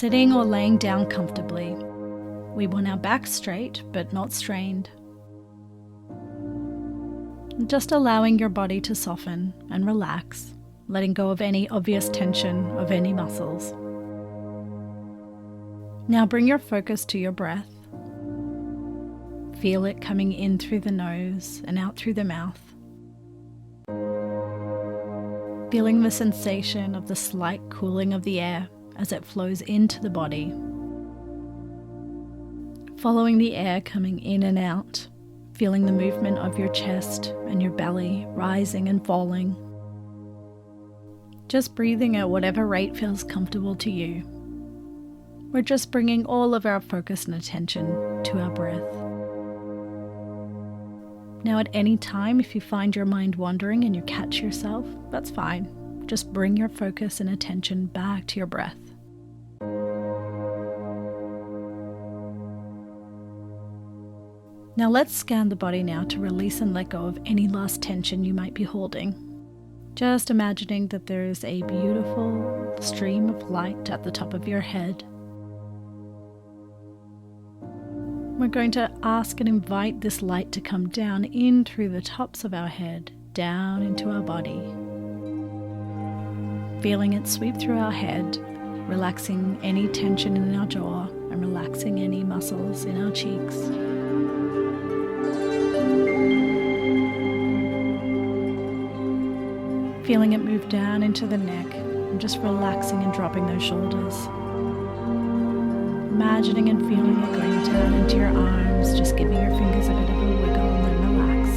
sitting or laying down comfortably. We want our back straight but not strained. Just allowing your body to soften and relax, letting go of any obvious tension of any muscles. Now bring your focus to your breath. Feel it coming in through the nose and out through the mouth. Feeling the sensation of the slight cooling of the air as it flows into the body. Following the air coming in and out, feeling the movement of your chest and your belly rising and falling. Just breathing at whatever rate feels comfortable to you. We're just bringing all of our focus and attention to our breath. Now at any time, if you find your mind wandering and you catch yourself, that's fine. Just bring your focus and attention back to your breath. Now let's scan the body now to release and let go of any last tension you might be holding. Just imagining that there is a beautiful stream of light at the top of your head. We're going to ask and invite this light to come down in through the tops of our head, down into our body. Feeling it sweep through our head, relaxing any tension in our jaw and relaxing any muscles in our cheeks. Feeling it move down into the neck and just relaxing and dropping those shoulders. Imagining and feeling it going down into your arms, just giving your fingers a bit of a wiggle and then relax.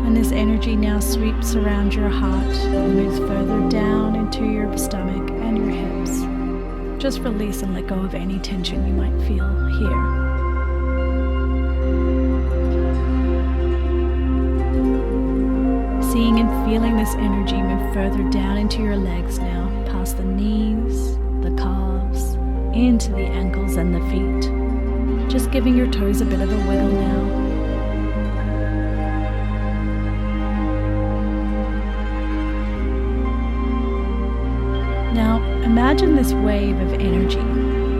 And this energy now sweeps around your heart and moves further down into your stomach and your hips. Just release and let go of any tension you might feel here. Seeing and feeling this energy move further down into your legs now, past the knees, the calves, into the ankles and the feet. Just giving your toes a bit of a wiggle now. Now imagine this wave of energy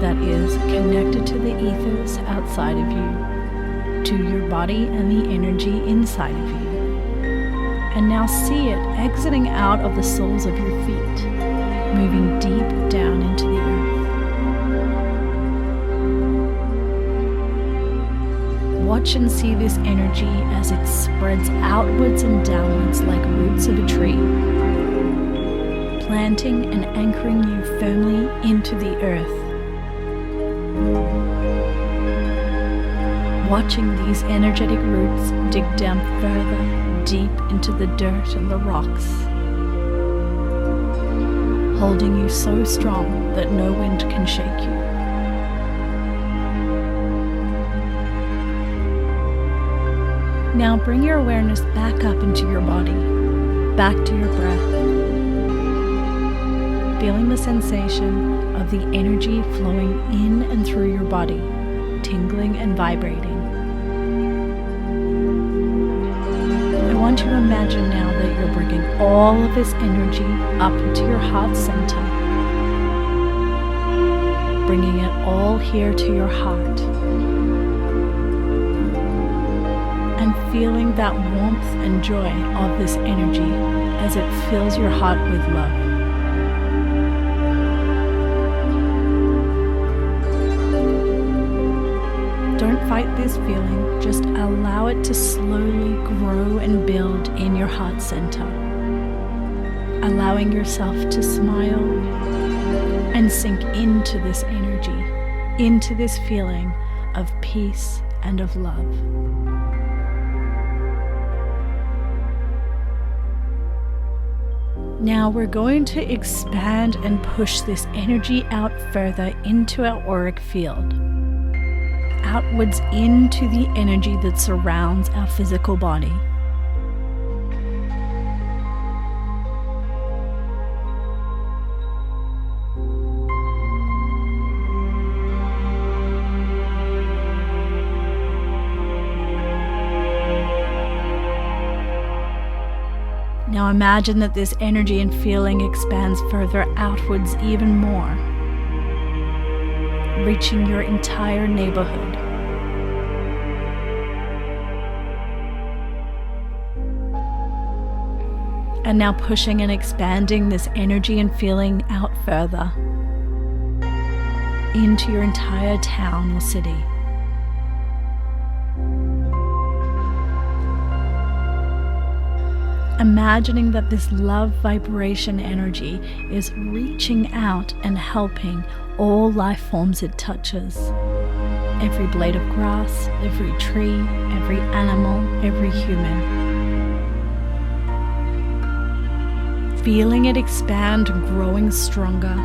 that is connected to the ethers outside of you, to your body and the energy inside of you. And now see it exiting out of the soles of your feet, moving deep down into the earth. Watch and see this energy as it spreads outwards and downwards like roots of a tree, planting and anchoring you firmly into the earth. Watching these energetic roots dig down further, deep into the dirt and the rocks, holding you so strong that no wind can shake you. Now bring your awareness back up into your body, back to your breath, feeling the sensation of the energy flowing in and through your body, tingling and vibrating. I want you to imagine now that you're bringing all of this energy up into your heart center, bringing it all here to your heart, and feeling that warmth and joy of this energy as it fills your heart with love. Don't fight this feeling, just allow it to slowly grow and build in your heart center. Allowing yourself to smile and sink into this energy, into this feeling of peace and of love. Now we're going to expand and push this energy out further into our auric field, outwards into the energy that surrounds our physical body. Now Now imagine that this energy and feeling expands further outwards even more, reaching your entire neighborhood. And now pushing and expanding this energy and feeling out further into your entire town or city. Imagining that this love vibration energy is reaching out and helping all life forms it touches. Every blade of grass, every tree, every animal, every human. Feeling it expand, growing stronger.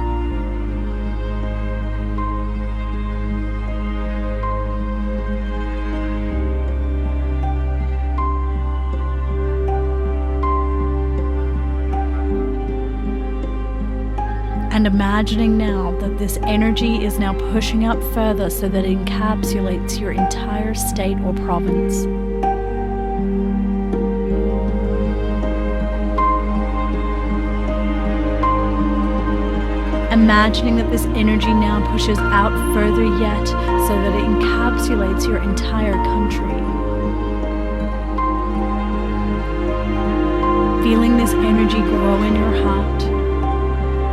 And imagining now that this energy is now pushing up further so that it encapsulates your entire state or province. Imagining that this energy now pushes out further yet so that it encapsulates your entire country. Feeling this energy grow in your heart,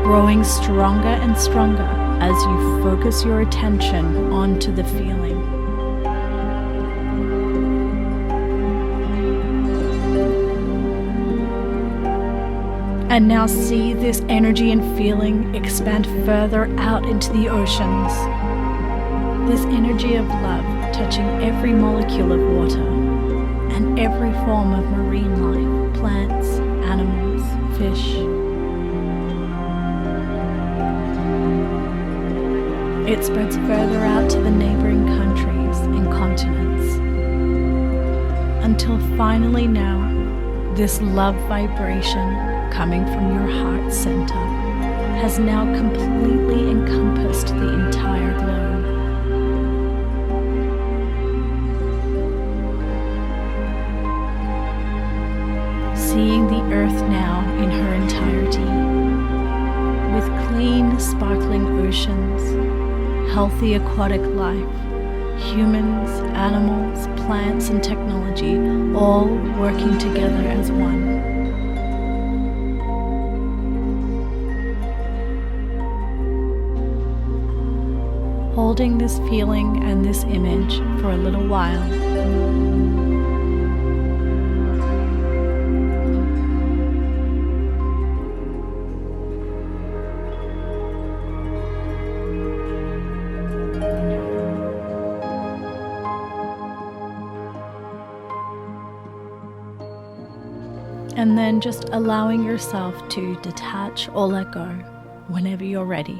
growing stronger and stronger as you focus your attention onto the feeling. And now see this energy and feeling expand further out into the oceans. This energy of love touching every molecule of water and every form of marine life, plants, animals, fish. It spreads further out to the neighboring countries and continents, until finally now, this love vibration coming from your heart center has now completely encompassed the entire globe. Seeing the earth now in her entirety, with clean, sparkling oceans, healthy aquatic life, humans, animals, plants, and technology all working together as one. Holding this feeling and this image for a little while. And then just allowing yourself to detach or let go whenever you're ready.